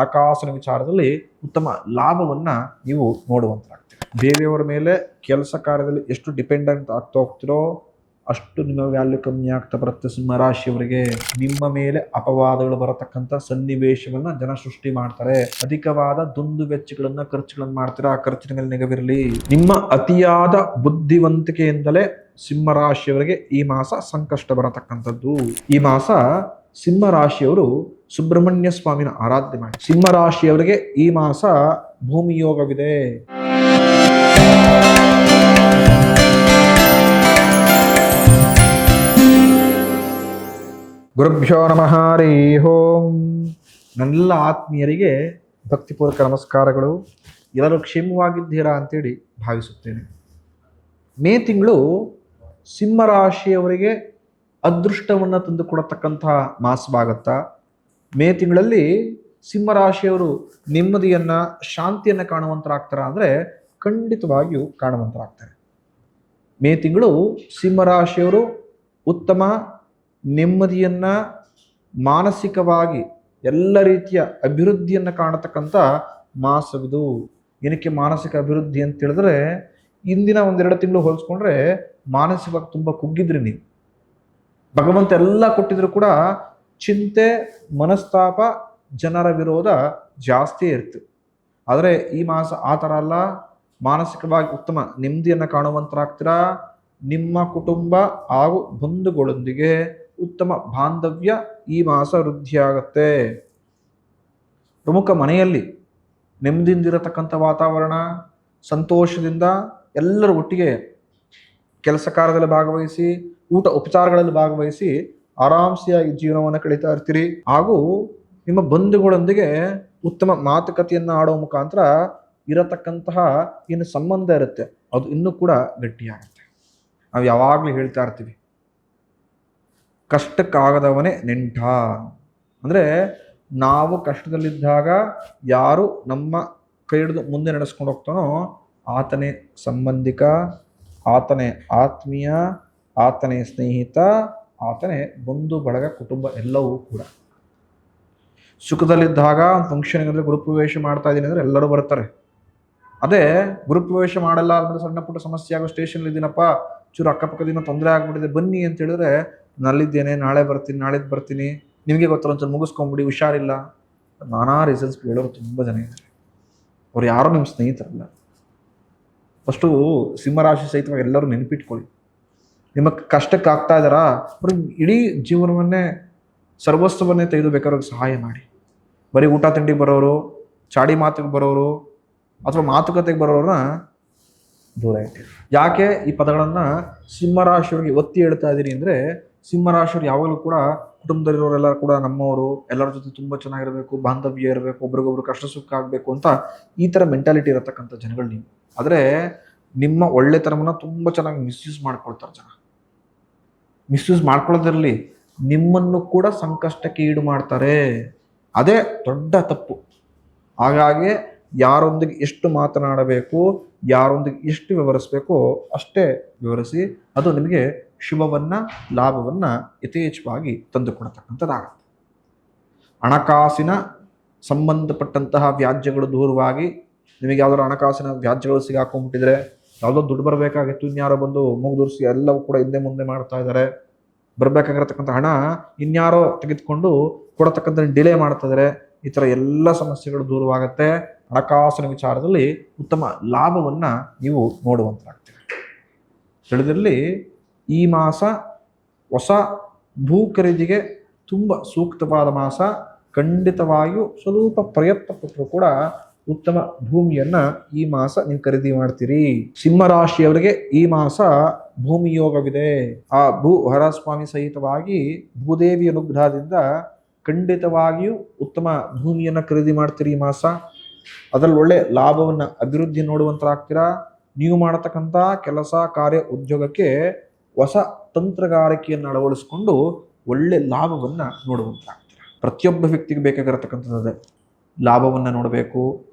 ಹಣಕಾಸಿನ ವಿಚಾರದಲ್ಲಿ ಉತ್ತಮ ಲಾಭವನ್ನ ನೀವು ನೋಡುವಂತಾಗ್ತೀರಿ. ಬೇರೆಯವರ ಮೇಲೆ ಕೆಲಸ ಕಾರ್ಯದಲ್ಲಿ ಎಷ್ಟು ಡಿಪೆಂಡೆಂಟ್ ಆಗ್ತಾ ಹೋಗ್ತಿರೋ ಅಷ್ಟು ನಿಮ್ಮ ವ್ಯಾಲ್ಯೂ ಕಮ್ಮಿ ಆಗ್ತಾ ಬರುತ್ತೆ. ಸಿಂಹರಾಶಿಯವರಿಗೆ ನಿಮ್ಮ ಮೇಲೆ ಅಪವಾದಗಳು ಬರತಕ್ಕಂಥ ಸನ್ನಿವೇಶವನ್ನ ಜನ ಸೃಷ್ಟಿ ಮಾಡ್ತಾರೆ. ಅಧಿಕವಾದ ದುಂದು ವೆಚ್ಚಗಳನ್ನ ಖರ್ಚುಗಳನ್ನ ಮಾಡ್ತೀರಾ. ಆ ಖರ್ಚಿನ ಮೇಲೆ ನಿಗವಿರಲಿ. ನಿಮ್ಮ ಅತಿಯಾದ ಬುದ್ಧಿವಂತಿಕೆಯಿಂದಲೇ ಸಿಂಹರಾಶಿಯವರಿಗೆ ಈ ಮಾಸ ಸಂಕಷ್ಟ ಬರತಕ್ಕಂಥದ್ದು. ಈ ಮಾಸ ಸಿಂಹರಾಶಿಯವರು ಸುಬ್ರಹ್ಮಣ್ಯ ಸ್ವಾಮಿನ ಆರಾಧನೆ ಮಾಡಿ. ಸಿಂಹರಾಶಿಯವರಿಗೆ ಈ ಮಾಸ ಭೂಮಿ ಯೋಗವಿದೆ. ಗುರುಭ್ಯೋ ನಮಃ ಹರಿ ಓಂ. ನನ್ನೆಲ್ಲ ಆತ್ಮೀಯರಿಗೆ ಭಕ್ತಿಪೂರ್ವಕ ನಮಸ್ಕಾರಗಳು. ಎಲ್ಲರೂ ಕ್ಷೇಮವಾಗಿದ್ದೀರಾ ಅಂತೇಳಿ ಭಾವಿಸುತ್ತೇನೆ. ಮೇ ತಿಂಗಳು ಸಿಂಹರಾಶಿಯವರಿಗೆ ಅದೃಷ್ಟವನ್ನು ತಂದುಕೊಡತಕ್ಕಂತಹ ಮಾಸವಾಗುತ್ತಾ. ಮೇ ತಿಂಗಳಲ್ಲಿ ಸಿಂಹರಾಶಿಯವರು ನೆಮ್ಮದಿಯನ್ನು ಶಾಂತಿಯನ್ನು ಕಾಣುವಂತರಾಗ್ತಾರ ಅಂದರೆ ಖಂಡಿತವಾಗಿಯೂ ಕಾಣುವಂತರಾಗ್ತಾರೆ. ಮೇ ತಿಂಗಳು ಸಿಂಹರಾಶಿಯವರು ಉತ್ತಮ ನೆಮ್ಮದಿಯನ್ನು, ಮಾನಸಿಕವಾಗಿ ಎಲ್ಲ ರೀತಿಯ ಅಭಿವೃದ್ಧಿಯನ್ನು ಕಾಣತಕ್ಕಂಥ ಮಾಸವಿದು. ಏನಕ್ಕೆ ಮಾನಸಿಕ ಅಭಿವೃದ್ಧಿ ಅಂತ ಹೇಳಿದ್ರೆ, ಇಂದಿನ ಒಂದೆರಡು ತಿಂಗಳು ಹೋಲಿಸ್ಕೊಂಡ್ರೆ ಮಾನಸಿಕವಾಗಿ ತುಂಬ ಕುಗ್ಗಿದ್ರಿ ನೀವು. ಭಗವಂತ ಎಲ್ಲ ಕೊಟ್ಟಿದ್ರು ಕೂಡ ಚಿಂತೆ, ಮನಸ್ತಾಪ, ಜನರ ವಿರೋಧ ಜಾಸ್ತಿ ಇರ್ತು. ಆದರೆ ಈ ಮಾಸ ಆ ಥರ ಅಲ್ಲ. ಮಾನಸಿಕವಾಗಿ ಉತ್ತಮ ನೆಮ್ಮದಿಯನ್ನು ಕಾಣುವಂತರಾಗ್ತೀರಾ. ನಿಮ್ಮ ಕುಟುಂಬ ಹಾಗೂ ಬಂಧುಗಳೊಂದಿಗೆ ಉತ್ತಮ ಬಾಂಧವ್ಯ ಈ ಮಾಸ ವೃದ್ಧಿಯಾಗತ್ತೆ. ಪ್ರಮುಖ ಮನೆಯಲ್ಲಿ ನೆಮ್ಮದಿಯಿಂದಿರತಕ್ಕಂಥ ವಾತಾವರಣ, ಸಂತೋಷದಿಂದ ಎಲ್ಲರೂ ಒಟ್ಟಿಗೆ ಕೆಲಸ ಕಾರ್ಯದಲ್ಲಿ ಭಾಗವಹಿಸಿ, ಊಟ ಉಪಚಾರಗಳಲ್ಲಿ ಭಾಗವಹಿಸಿ ಆರಾಮ್ಸೆಯಾಗಿ ಜೀವನವನ್ನು ಕಳೀತಾ ಇರ್ತೀರಿ. ಹಾಗೂ ನಿಮ್ಮ ಬಂಧುಗಳೊಂದಿಗೆ ಉತ್ತಮ ಮಾತುಕತೆಯನ್ನು ಆಡೋ ಮುಖಾಂತರ ಇರತಕ್ಕಂತಹ ಏನು ಸಂಬಂಧ ಇರುತ್ತೆ ಅದು ಇನ್ನೂ ಕೂಡ ಗಟ್ಟಿಯಾಗುತ್ತೆ. ನಾವು ಯಾವಾಗಲೂ ಹೇಳ್ತಾ ಇರ್ತೀವಿ, ಕಷ್ಟಕ್ಕಾಗದವನೇ ನೆಂಟ. ಅಂದರೆ ನಾವು ಕಷ್ಟದಲ್ಲಿದ್ದಾಗ ಯಾರು ನಮ್ಮ ಕೈ ಹಿಡಿದು ಮುಂದೆ ನಡೆಸ್ಕೊಂಡು ಹೋಗ್ತಾನೋ ಆತನೇ ಸಂಬಂಧಿಕ, ಆತನೇ ಆತ್ಮೀಯ, ಆತನೇ ಸ್ನೇಹಿತ, ಆತನೇ ಬಂಧು ಬಳಗ, ಕುಟುಂಬ ಎಲ್ಲವೂ ಕೂಡ. ಸುಖದಲ್ಲಿದ್ದಾಗ ಫಂಕ್ಷನ್ಗೆ ಗುರುಪ್ರವೇಶ ಮಾಡ್ತಾ ಇದ್ದೀನಿ ಅಂದರೆ ಎಲ್ಲರೂ ಬರ್ತಾರೆ. ಅದೇ ಗುರುಪ್ರವೇಶ ಮಾಡಲ್ಲ ಅಂದರೆ ಸಣ್ಣ ಪುಟ್ಟ ಸಮಸ್ಯೆ ಆಗೋ ಸ್ಟೇಷನ್ಲಿ ಇದ್ದೀನಪ್ಪ, ಚೂರು ಅಕ್ಕಪಕ್ಕದಿಂದ ತೊಂದರೆ ಆಗ್ಬಿಟ್ಟಿದೆ ಬನ್ನಿ ಅಂತ ಹೇಳಿದ್ರೆ, ನಲ್ಲಿದ್ದೇನೆ, ನಾಳೆ ಬರ್ತೀನಿ, ನಾಳಿದ್ದು ಬರ್ತೀನಿ, ನಿಮಗೆ ಗೊತ್ತಲ್ಲ ಒಂಚೂರು ಮುಗಿಸ್ಕೊಂಬಿಡಿ, ಹುಷಾರಿಲ್ಲ, ನಾನಾ ರೀಸನ್ಸ್ ಹೇಳೋರು ತುಂಬ ಜನ ಇದ್ದಾರೆ. ಅವ್ರು ಯಾರೋ ನಿಮ್ಮ ಸ್ನೇಹಿತರಲ್ಲ. ಫಸ್ಟು ಸಿಂಹರಾಶಿ ಸಹಿತವಾಗಿ ಎಲ್ಲರೂ ನೆನಪಿಟ್ಕೊಳ್ಳಿ. ನಿಮ್ಮ ಕಷ್ಟಕ್ಕೆ ಆಗ್ತಾ ಇದ್ದಾರಾ, ಅವ್ರಿಗೆ ಇಡೀ ಜೀವನವನ್ನೇ ಸರ್ವಸ್ವವನ್ನೇ ತೆಗೆದು ಬೇಕಾದ್ರೆ ಸಹಾಯ ಮಾಡಿ. ಬರೀ ಊಟ ತಿಂಡಿಗೆ ಬರೋರು, ಚಾಡಿ ಮಾತಿಗೆ ಬರೋರು ಅಥವಾ ಮಾತುಕತೆಗೆ ಬರೋರನ್ನ ದೂರ ಇಟ್ಟಿರಿ. ಯಾಕೆ ಈ ಪದಗಳನ್ನು ಸಿಂಹರಾಶಿಯವರಿಗೆ ಒತ್ತಿ ಹೇಳ್ತಾ ಇದ್ದೀನಿ ಅಂದರೆ, ಸಿಂಹರಾಶಿಯವರು ಯಾವಾಗಲೂ ಕೂಡ ಕುಟುಂಬದಲ್ಲಿರೋರೆಲ್ಲರೂ ಕೂಡ ನಮ್ಮವರು, ಎಲ್ಲರ ಜೊತೆ ತುಂಬ ಚೆನ್ನಾಗಿರಬೇಕು, ಬಾಂಧವ್ಯ ಇರಬೇಕು, ಒಬ್ರಿಗೊಬ್ರು ಕಷ್ಟ ಸುಖ ಆಗಬೇಕು ಅಂತ ಈ ಥರ ಮೆಂಟಾಲಿಟಿ ಇರತಕ್ಕಂಥ ಜನಗಳು ನೀವು. ಆದರೆ ನಿಮ್ಮ ಒಳ್ಳೆತನವನ್ನು ತುಂಬ ಚೆನ್ನಾಗಿ ಮಿಸ್ಯೂಸ್ ಮಾಡ್ಕೊಳ್ತಾರೆ ಜನ. ಮಿಸ್ಯೂಸ್ ಮಾಡ್ಕೊಳ್ಳೋದ್ರಲ್ಲಿ ನಿಮ್ಮನ್ನು ಕೂಡ ಸಂಕಷ್ಟಕ್ಕೆ ಈಡು ಮಾಡ್ತಾರೆ. ಅದೇ ದೊಡ್ಡ ತಪ್ಪು. ಹಾಗಾಗಿ ಯಾರೊಂದಿಗೆ ಎಷ್ಟು ಮಾತನಾಡಬೇಕು, ಯಾರೊಂದಿಗೆ ಎಷ್ಟು ವಿವರಿಸಬೇಕೋ ಅಷ್ಟೇ ವಿವರಿಸಿ. ಅದು ನಿಮಗೆ ಶುಭವನ್ನ, ಲಾಭವನ್ನ ಯಥೇಚ್ಛವಾಗಿ ತಂದುಕೊಡತಕ್ಕಂಥದ್ದಾಗುತ್ತೆ. ಹಣಕಾಸಿನ ಸಂಬಂಧಪಟ್ಟಂತಹ ವ್ಯಾಜ್ಯಗಳು ದೂರವಾಗಿ, ನಿಮಗೆ ಯಾವ್ದಾದ್ರು ಹಣಕಾಸಿನ ವ್ಯಾಜ್ಯಗಳು ಸಿಗಾಕೊಂಡ್ಬಿಟ್ಟಿದ್ರೆ, ಯಾವುದೋ ದುಡ್ಡು ಬರಬೇಕಾಗಿತ್ತು, ಇನ್ಯಾರೋ ಬಂದು ಮುಗ್ದುರ್ಸಿ ಎಲ್ಲವೂ ಕೂಡ ಹಿಂದೆ ಮುಂದೆ ಮಾಡ್ತಾ ಇದ್ದಾರೆ, ಬರಬೇಕಾಗಿರತಕ್ಕಂಥ ಹಣ ಇನ್ಯಾರೋ ತೆಗೆದುಕೊಂಡು ಕೊಡತಕ್ಕಂಥ ಡಿಲೇ ಮಾಡ್ತಾ ಇದ್ದಾರೆ, ಈ ಥರ ಎಲ್ಲ ಸಮಸ್ಯೆಗಳು ದೂರವಾಗುತ್ತೆ. ಹಣಕಾಸಿನ ವಿಚಾರದಲ್ಲಿ ಉತ್ತಮ ಲಾಭವನ್ನ ನೀವು ನೋಡುವಂತಾಗ್ತೀರಿ. ತಿಳಿದಿರಲಿ, ಈ ಮಾಸ ಹೊಸ ಭೂ ಖರೀದಿಗೆ ತುಂಬ ಸೂಕ್ತವಾದ ಮಾಸ. ಖಂಡಿತವಾಗಿಯೂ ಸ್ವಲ್ಪ ಪ್ರಯತ್ನ ಪಟ್ಟರು ಕೂಡ ಉತ್ತಮ ಭೂಮಿಯನ್ನ ಈ ಮಾಸ ನೀವು ಖರೀದಿ ಮಾಡ್ತೀರಿ. ಸಿಂಹರಾಶಿಯವರಿಗೆ ಈ ಮಾಸ ಭೂಮಿ ಯೋಗವಿದೆ. ಆ ಭೂ ಹರಸ್ವಾಮಿ ಸಹಿತವಾಗಿ ಭೂದೇವಿ ಅನುಗ್ರಹದಿಂದ ಖಂಡಿತವಾಗಿಯೂ ಉತ್ತಮ ಭೂಮಿಯನ್ನು ಖರೀದಿ ಮಾಡ್ತೀರಿ ಈ ಮಾಸ. ಅದರಲ್ಲಿ ಒಳ್ಳೆ ಲಾಭವನ್ನು, ಅಭಿವೃದ್ಧಿ ನೋಡುವಂತರಾಗ್ತೀರಾ. ನೀವು ಮಾಡತಕ್ಕಂಥ ಕೆಲಸ ಕಾರ್ಯ ಉದ್ಯೋಗಕ್ಕೆ ಹೊಸ ತಂತ್ರಗಾರಿಕೆಯನ್ನು ಅಳವಡಿಸಿಕೊಂಡು ಒಳ್ಳೆ ಲಾಭವನ್ನು ನೋಡುವಂತರಾಗ್ತೀರಾ. ಪ್ರತಿಯೊಬ್ಬ ವ್ಯಕ್ತಿಗೆ ಬೇಕಾಗಿರತಕ್ಕಂಥದ್ದೇ ಲಾಭವನ್ನು ನೋಡಬೇಕು,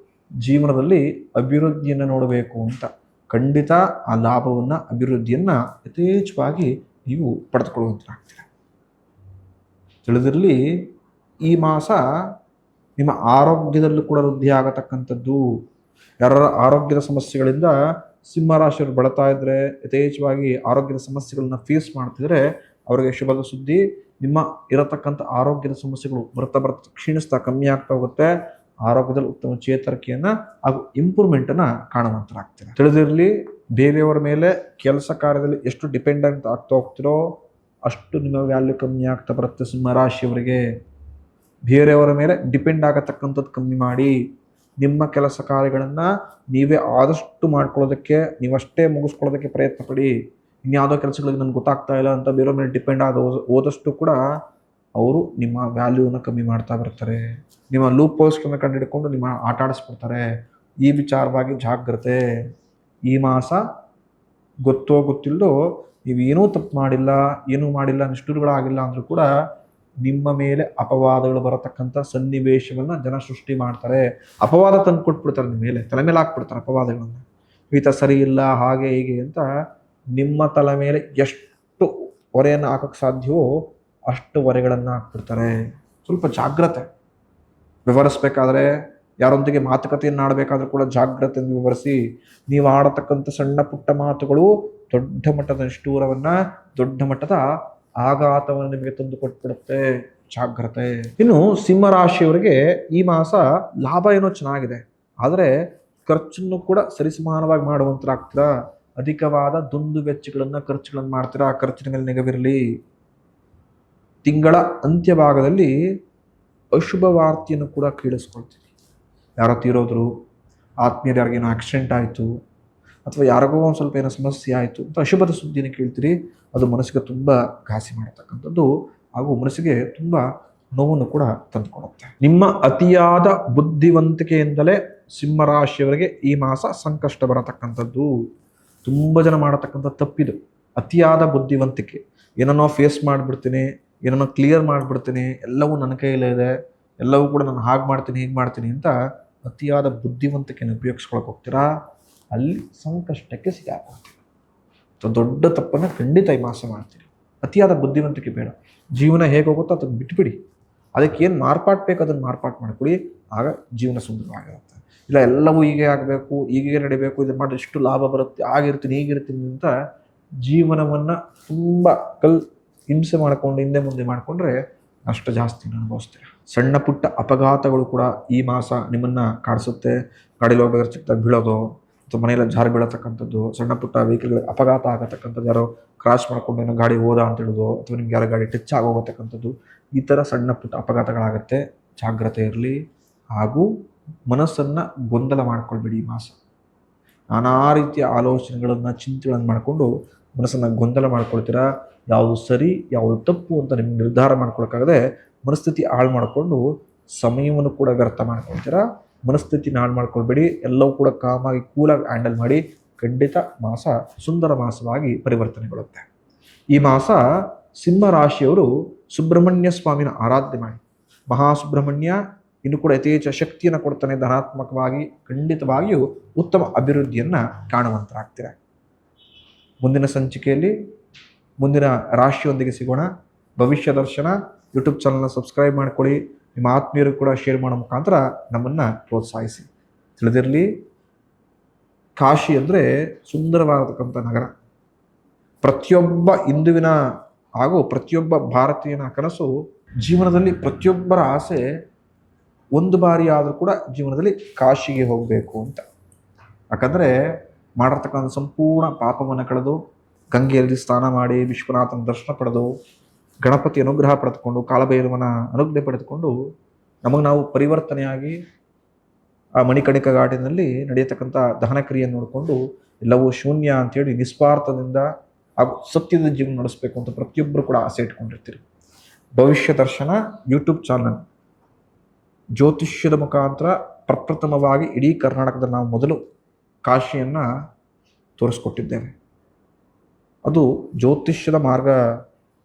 ಜೀವನದಲ್ಲಿ ಅಭಿವೃದ್ಧಿಯನ್ನು ನೋಡಬೇಕು ಅಂತ. ಖಂಡಿತ ಆ ಲಾಭವನ್ನು, ಅಭಿವೃದ್ಧಿಯನ್ನು ಯಥೇಚ್ಛವಾಗಿ ನೀವು ಪಡೆದುಕೊಳ್ಳುವಂತರಾಗ್ತೀರ. ತಿಳಿದಿರಲಿ, ಈ ಮಾಸ ನಿಮ್ಮ ಆರೋಗ್ಯದಲ್ಲೂ ಕೂಡ ವೃದ್ಧಿ ಆಗತಕ್ಕಂಥದ್ದು. ಯಾರ ಆರೋಗ್ಯದ ಸಮಸ್ಯೆಗಳಿಂದ ಸಿಂಹರಾಶಿಯವರು ಬಳತಾ ಇದ್ರೆ, ಯಥೇಚ್ಛವಾಗಿ ಆರೋಗ್ಯದ ಸಮಸ್ಯೆಗಳನ್ನ ಫೇಸ್ ಮಾಡ್ತಿದ್ರೆ ಅವರಿಗೆ ಶುಭದ ಸುದ್ದಿ. ನಿಮ್ಮ ಇರತಕ್ಕಂಥ ಆರೋಗ್ಯದ ಸಮಸ್ಯೆಗಳು ಬರ್ತಾ ಕ್ಷೀಣಿಸ್ತಾ ಕಮ್ಮಿ ಆಗ್ತಾ ಹೋಗುತ್ತೆ. ಆರೋಗ್ಯದಲ್ಲಿ ಉತ್ತಮ ಚೇತರಿಕೆಯನ್ನ ಹಾಗೂ ಇಂಪ್ರೂವ್ಮೆಂಟ್ ಅನ್ನ ಕಾಣುವಂತರಾಗ್ತೀರ. ತಿಳಿದಿರಲಿ, ಬೇರೆಯವರ ಮೇಲೆ ಕೆಲಸ ಕಾರ್ಯದಲ್ಲಿ ಎಷ್ಟು ಡಿಪೆಂಡೆಂಟ್ ಆಗ್ತಾ ಹೋಗ್ತಿರೋ ಅಷ್ಟು ನಿಮ್ಮ ವ್ಯಾಲ್ಯೂ ಕಮ್ಮಿ ಆಗ್ತಾ ಬರುತ್ತೆ. ಸಿಂಹರಾಶಿಯವರಿಗೆ ಬೇರೆಯವರ ಮೇಲೆ ಡಿಪೆಂಡ್ ಆಗತಕ್ಕಂಥದ್ದು ಕಮ್ಮಿ ಮಾಡಿ, ನಿಮ್ಮ ಕೆಲಸ ಕಾರ್ಯಗಳನ್ನು ನೀವೇ ಆದಷ್ಟು ಮಾಡ್ಕೊಳ್ಳೋದಕ್ಕೆ, ನೀವಷ್ಟೇ ಮುಗಿಸ್ಕೊಳ್ಳೋದಕ್ಕೆ ಪ್ರಯತ್ನ ಪಡಿ. ಇನ್ಯಾವುದೋ ಕೆಲಸಗಳಿಗೆ ನನಗೆ ಗೊತ್ತಾಗ್ತಾ ಇಲ್ಲ ಅಂತ ಬೇರೆಯವ್ರ ಮೇಲೆ ಡಿಪೆಂಡ್ ಹೋದಷ್ಟು ಕೂಡ ಅವರು ನಿಮ್ಮ ವ್ಯಾಲ್ಯೂನ ಕಮ್ಮಿ ಮಾಡ್ತಾ ಬರ್ತಾರೆ. ನಿಮ್ಮ ಲೂಪ್ ಹೋಲ್ಸ್ಗಳನ್ನ ಕಂಡು ಹಿಡ್ಕೊಂಡು ನಿಮ್ಮ ಆಟ ಆಡಿಸ್ಬಿಡ್ತಾರೆ. ಈ ವಿಚಾರವಾಗಿ ಜಾಗ್ರತೆ. ಈ ಮಾಸ ಗೊತ್ತೋ ಗೊತ್ತಿಲ್ಲದೋ ನೀವು ಏನೂ ತಪ್ಪು ಮಾಡಿಲ್ಲ, ಏನೂ ಮಾಡಿಲ್ಲ, ನಿಷ್ಠುರಗಳಾಗಿಲ್ಲ ಅಂದರೂ ಕೂಡ ನಿಮ್ಮ ಮೇಲೆ ಅಪವಾದಗಳು ಬರತಕ್ಕಂಥ ಸನ್ನಿವೇಶಗಳನ್ನ ಜನ ಸೃಷ್ಟಿ ಮಾಡ್ತಾರೆ. ಅಪವಾದ ತಂದು ಕೊಟ್ಬಿಡ್ತಾರೆ, ನಿಮ್ಮ ಮೇಲೆ ತಲೆ ಮೇಲೆ ಹಾಕ್ಬಿಡ್ತಾರೆ ಅಪವಾದಗಳನ್ನು. ಈತ ಸರಿ ಇಲ್ಲ, ಹಾಗೆ ಹೀಗೆ ಅಂತ ನಿಮ್ಮ ತಲೆ ಮೇಲೆ ಎಷ್ಟು ಹೊರೆಯನ್ನು ಹಾಕೋಕ್ಕೆ ಸಾಧ್ಯವೋ ಅಷ್ಟು ಹೊರೆಗಳನ್ನು ಹಾಕ್ಬಿಡ್ತಾರೆ. ಸ್ವಲ್ಪ ಜಾಗ್ರತೆ. ವ್ಯವಹರಿಸ್ಬೇಕಾದ್ರೆ, ಯಾರೊಂದಿಗೆ ಮಾತುಕತೆಯನ್ನು ಆಡಬೇಕಾದ್ರೂ ಕೂಡ ಜಾಗ್ರತೆಯಿಂದ ವಿವರಿಸಿ. ನೀವು ಆಡತಕ್ಕಂಥ ಸಣ್ಣ ಪುಟ್ಟ ಮಾತುಗಳು ದೊಡ್ಡ ಮಟ್ಟದ ನಿಷ್ಠೂರವನ್ನ, ದೊಡ್ಡ ಮಟ್ಟದ ಆಘಾತವನ್ನು ನಿಮಗೆ ತಂದು ಕೊಟ್ಬಿಡುತ್ತೆ. ಜಾಗ್ರತೆ. ಇನ್ನು ಸಿಂಹರಾಶಿಯವರಿಗೆ ಈ ಮಾಸ ಲಾಭ ಏನೋ ಚೆನ್ನಾಗಿದೆ, ಆದರೆ ಖರ್ಚನ್ನು ಕೂಡ ಸರಿಸಮಾನವಾಗಿ ಮಾಡುವಂತರಾಗ್ತೀರ. ಅಧಿಕವಾದ ದುಂದು ವೆಚ್ಚಗಳನ್ನು ಖರ್ಚುಗಳನ್ನು ಮಾಡ್ತೀರಾ. ಆ ಖರ್ಚಿನ ಮೇಲೆ ನಿಗವಿರಲಿ. ತಿಂಗಳ ಅಂತ್ಯಭಾಗದಲ್ಲಿ ಅಶುಭ ವಾರ್ತೆಯನ್ನು ಕೂಡ ಕೇಳಿಸ್ಕೊಳ್ತೀವಿ. ಯಾರೋ ತೀರೋದ್ರು, ಆತ್ಮೀಯರು ಯಾರಿಗೇನೋ ಆಕ್ಸಿಡೆಂಟ್ ಆಯಿತು, ಅಥವಾ ಯಾರಿಗೋ ಒಂದು ಸ್ವಲ್ಪ ಏನೋ ಸಮಸ್ಯೆ ಆಯಿತು ಅಂತ ಅಶುಭದ ಸುದ್ದಿನ ಕೇಳ್ತೀರಿ. ಅದು ಮನಸ್ಸಿಗೆ ತುಂಬ ಘಾಸಿ ಮಾಡತಕ್ಕಂಥದ್ದು ಹಾಗೂ ಮನಸ್ಸಿಗೆ ತುಂಬ ನೋವನ್ನು ಕೂಡ ತಂದುಕೊಡುತ್ತೆ. ನಿಮ್ಮ ಅತಿಯಾದ ಬುದ್ಧಿವಂತಿಕೆಯಿಂದಲೇ ಸಿಂಹರಾಶಿಯವರಿಗೆ ಈ ಮಾಸ ಸಂಕಷ್ಟ ಬರತಕ್ಕಂಥದ್ದು. ತುಂಬ ಜನ ಮಾಡತಕ್ಕಂಥ ತಪ್ಪಿದು ಅತಿಯಾದ ಬುದ್ಧಿವಂತಿಕೆ. ಏನನ್ನೋ ಫೇಸ್ ಮಾಡಿಬಿಡ್ತೀನಿ, ಏನನ್ನೋ ಕ್ಲಿಯರ್ ಮಾಡಿಬಿಡ್ತೀನಿ, ಎಲ್ಲವೂ ನನ್ನ ಕೈಯಲ್ಲೇ ಇದೆ, ಎಲ್ಲವೂ ಕೂಡ ನಾನು ಹಾಗೆ ಮಾಡ್ತೀನಿ ಹೀಗೆ ಮಾಡ್ತೀನಿ ಅಂತ ಅತಿಯಾದ ಬುದ್ಧಿವಂತಿಕೆಯನ್ನು ಉಪಯೋಗಿಸ್ಕೊಳಕ್ಕೆ ಹೋಗ್ತೀರಾ. ಅಲ್ಲಿ ಸಂಕಷ್ಟಕ್ಕೆ ಸಿಗಾಕೊಳ್ತೀರಿ. ದೊಡ್ಡ ತಪ್ಪನ್ನು ಖಂಡಿತ ಈ ಮಾಸ ಮಾಡ್ತೀರಿ. ಅತಿಯಾದ ಬುದ್ಧಿವಂತಿಕೆ ಬೇಡ. ಜೀವನ ಹೇಗೆ ಹೋಗುತ್ತೋ ಅದನ್ನು ಬಿಟ್ಬಿಡಿ. ಅದಕ್ಕೆ ಏನು ಮಾರ್ಪಾಟ್ ಬೇಕು ಅದನ್ನು ಮಾರ್ಪಾಟ್ ಮಾಡಿಕೊಡಿ. ಆಗ ಜೀವನ ಸುಂದರವಾಗಿರುತ್ತೆ. ಇಲ್ಲ ಎಲ್ಲವೂ ಹೀಗೆ ಆಗಬೇಕು, ಹೀಗೆ ನಡಿಬೇಕು, ಇದನ್ನು ಮಾಡಿ ಇಷ್ಟು ಲಾಭ ಬರುತ್ತೆ, ಆಗಿರ್ತೀನಿ ಹೀಗಿರ್ತೀನಿ ಅಂತ ಜೀವನವನ್ನು ತುಂಬ ಹಿಂಸೆ ಮಾಡಿಕೊಂಡು ಹಿಂದೆ ಮುಂದೆ ಮಾಡಿಕೊಂಡ್ರೆ ಅಷ್ಟು ಜಾಸ್ತಿ ಅನುಭವಿಸ್ತೀರ. ಸಣ್ಣ ಪುಟ್ಟ ಅಪಘಾತಗಳು ಕೂಡ ಈ ಮಾಸ ನಿಮ್ಮನ್ನು ಕಾಡಿಸುತ್ತೆ. ಗಾಡಿಲಿ ಹೋಗ್ಬೇಕಾದ್ರೆ ಚಿಕ್ಕದಾಗಿ ಬೀಳೋದು, ಅಥವಾ ಮನೆಯಲ್ಲ ಜಾರಿ ಬೀಳತಕ್ಕಂಥದ್ದು, ಸಣ್ಣ ಪುಟ್ಟ ವೆಹಿಕಲ್ಗಳಿಗೆ ಅಪಘಾತ ಆಗತಕ್ಕಂಥದ್ದು, ಯಾರೋ ಕ್ರಾಸ್ ಮಾಡ್ಕೊಂಡು ಏನೋ ಗಾಡಿ ಹೋದ ಅಂತ ಹೇಳೋದು, ಅಥವಾ ನಿಮ್ಗೆ ಯಾರೋ ಗಾಡಿ ಟಚ್ ಆಗೋಗತಕ್ಕಂಥದ್ದು, ಈ ಥರ ಸಣ್ಣ ಪುಟ್ಟ ಅಪಘಾತಗಳಾಗುತ್ತೆ. ಜಾಗ್ರತೆ ಇರಲಿ. ಹಾಗೂ ಮನಸ್ಸನ್ನು ಗೊಂದಲ ಮಾಡ್ಕೊಳ್ಬೇಡಿ. ಈ ಮಾಸ ನಾನಾ ರೀತಿಯ ಆಲೋಚನೆಗಳನ್ನು, ಚಿಂತೆಗಳನ್ನು ಮಾಡಿಕೊಂಡು ಮನಸ್ಸನ್ನು ಗೊಂದಲ ಮಾಡ್ಕೊಳ್ತೀರಾ. ಯಾವುದು ಸರಿ ಯಾವುದು ತಪ್ಪು ಅಂತ ನಿಮ್ಗೆ ನಿರ್ಧಾರ ಮಾಡ್ಕೊಳಕ್ಕಾಗದೆ ಮನಸ್ಥಿತಿ ಹಾಳು ಮಾಡಿಕೊಂಡು ಸಮಯವನ್ನು ಕೂಡ ವ್ಯರ್ಥ ಮಾಡ್ಕೊಳ್ತೀರಾ. ಮನಸ್ಥಿತಿನ ಹಾಳು ಮಾಡ್ಕೊಳ್ಬೇಡಿ. ಎಲ್ಲವೂ ಕೂಡ ಕಾಮಾಗಿ ಕೂಲಾಗಿ ಹ್ಯಾಂಡಲ್ ಮಾಡಿ. ಖಂಡಿತ ಮಾಸ ಸುಂದರ ಮಾಸವಾಗಿ ಪರಿವರ್ತನೆಗೊಳ್ಳುತ್ತೆ. ಈ ಮಾಸ ಸಿಂಹರಾಶಿಯವರು ಸುಬ್ರಹ್ಮಣ್ಯ ಸ್ವಾಮಿನ ಆರಾಧನೆ ಮಾಡಿ. ಮಹಾಸುಬ್ರಹ್ಮಣ್ಯ ಇನ್ನು ಕೂಡ ಯಥೇಚ್ಛ ಶಕ್ತಿಯನ್ನು ಕೊಡ್ತಾನೆ. ಧನಾತ್ಮಕವಾಗಿ ಖಂಡಿತವಾಗಿಯೂ ಉತ್ತಮ ಅಭಿವೃದ್ಧಿಯನ್ನು ಕಾಣುವಂತರಾಗ್ತೀರ. ಮುಂದಿನ ಸಂಚಿಕೆಯಲ್ಲಿ ಮುಂದಿನ ರಾಶಿಯೊಂದಿಗೆ ಸಿಗೋಣ. ಭವಿಷ್ಯ ದರ್ಶನ ಯೂಟ್ಯೂಬ್ ಚಾನಲ್ನ ಸಬ್ಸ್ಕ್ರೈಬ್ ಮಾಡ್ಕೊಳ್ಳಿ. ನಿಮ್ಮ ಆತ್ಮೀಯರು ಕೂಡ ಶೇರ್ ಮಾಡೋ ಮುಖಾಂತರ ನಮ್ಮನ್ನು ಪ್ರೋತ್ಸಾಹಿಸಿ. ತಿಳಿದಿರಲಿ, ಕಾಶಿ ಅಂದರೆ ಸುಂದರವಾದತಕ್ಕಂಥ ನಗರ. ಪ್ರತಿಯೊಬ್ಬ ಹಿಂದುವಿನ ಹಾಗೂ ಪ್ರತಿಯೊಬ್ಬ ಭಾರತೀಯನ ಕನಸು, ಜೀವನದಲ್ಲಿ ಪ್ರತಿಯೊಬ್ಬರ ಆಸೆ ಒಂದು ಬಾರಿ ಆದರೂ ಕೂಡ ಜೀವನದಲ್ಲಿ ಕಾಶಿಗೆ ಹೋಗಬೇಕು ಅಂತ. ಯಾಕಂದರೆ ಮಾಡಿರ್ತಕ್ಕಂಥ ಸಂಪೂರ್ಣ ಪಾಪವನ್ನು ಕಳೆದು ಗಂಗೆಯಲ್ಲಿ ಸ್ನಾನ ಮಾಡಿ ವಿಶ್ವನಾಥನ ದರ್ಶನ ಪಡೆದು ಗಣಪತಿ ಅನುಗ್ರಹ ಪಡೆದುಕೊಂಡು ಕಾಲಭೈರವನ ಅನುಜ್ಞೆ ಪಡೆದುಕೊಂಡು ನಮಗೆ ನಾವು ಪರಿವರ್ತನೆಯಾಗಿ ಆ ಮಣಿಕಣಿಕ ಘಾಟಿನಲ್ಲಿ ನಡೆಯತಕ್ಕಂಥ ದಹನ ಕ್ರಿಯೆಯನ್ನು ನೋಡಿಕೊಂಡು ಎಲ್ಲವೂ ಶೂನ್ಯ ಅಂಥೇಳಿ ನಿಸ್ವಾರ್ಥದಿಂದ ಹಾಗೂ ಸತ್ಯದ ಜೀವನ ನಡೆಸಬೇಕು ಅಂತ ಪ್ರತಿಯೊಬ್ಬರು ಕೂಡ ಆಸೆ ಇಟ್ಕೊಂಡಿರ್ತೀರಿ. ಭವಿಷ್ಯ ದರ್ಶನ ಯೂಟ್ಯೂಬ್ ಚಾನಲ್ ಜ್ಯೋತಿಷ್ಯದ ಮುಖಾಂತರ ಪ್ರಪ್ರಥಮವಾಗಿ ಇಡೀ ಕರ್ನಾಟಕದಲ್ಲಿ ನಾವು ಮೊದಲು ಕಾಶಿಯನ್ನು ತೋರಿಸ್ಕೊಟ್ಟಿದ್ದೇವೆ. ಅದು ಜ್ಯೋತಿಷ್ಯದ ಮಾರ್ಗ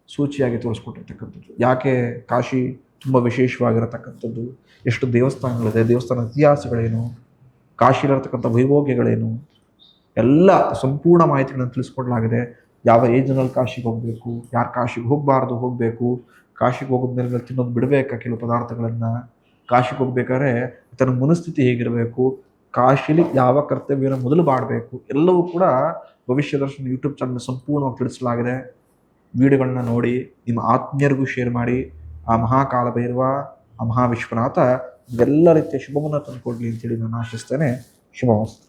ಸೂಚಿಯಾಗಿ ತೋರಿಸ್ಕೊಟ್ಟಿರ್ತಕ್ಕಂಥದ್ದು. ಯಾಕೆ ಕಾಶಿ ತುಂಬ ವಿಶೇಷವಾಗಿರತಕ್ಕಂಥದ್ದು, ಎಷ್ಟು ದೇವಸ್ಥಾನಗಳಿದೆ, ದೇವಸ್ಥಾನ ಇತಿಹಾಸಗಳೇನು, ಕಾಶಿಲಿರತಕ್ಕಂಥ ವೈಭೋಗ್ಯಗಳೇನು, ಎಲ್ಲ ಸಂಪೂರ್ಣ ಮಾಹಿತಿಗಳನ್ನು ತಿಳಿಸ್ಕೊಡ್ಲಾಗಿದೆ. ಯಾವ ಏಜ್ನಲ್ಲಿ ಕಾಶಿಗೆ ಹೋಗಬೇಕು, ಯಾರು ಕಾಶಿಗೆ ಹೋಗಬಾರ್ದು, ಹೋಗಬೇಕು, ಕಾಶಿಗೆ ಹೋಗೋದ್ಮೇಲೆ ತಿನ್ನೋದು ಬಿಡಬೇಕಾ ಕೆಲವು ಪದಾರ್ಥಗಳನ್ನು, ಕಾಶಿಗೆ ಹೋಗ್ಬೇಕಾದ್ರೆ ತನ್ನ ಮನಸ್ಥಿತಿ ಹೇಗಿರಬೇಕು, ಕಾಶಿಲಿ ಯಾವ ಕರ್ತವ್ಯನ ಮೊದಲು ಮಾಡಬೇಕು, ಎಲ್ಲವೂ ಕೂಡ ಭವಿಷ್ಯ ದರ್ಶನ ಯೂಟ್ಯೂಬ್ ಚಾನಲ್ ಸಂಪೂರ್ಣವಾಗಿ ತಿಳಿಸಲಾಗಿದೆ. ವಿಡಿಯೋಗಳನ್ನ ನೋಡಿ ನಿಮ್ಮ ಆತ್ಮೀಯರಿಗೂ ಶೇರ್ ಮಾಡಿ. ಆ ಮಹಾಕಾಲ ಭೈರವ, ಆ ಮಹಾವಿಶ್ವನಾಥ ಎಲ್ಲ ರೀತಿಯ ಶುಭವನ್ನು ತಂದುಕೊಡ್ಲಿ ಅಂತೇಳಿ ನಾನು ಆಶಿಸ್ತೇನೆ. ಶುಭಮಸ್ತು.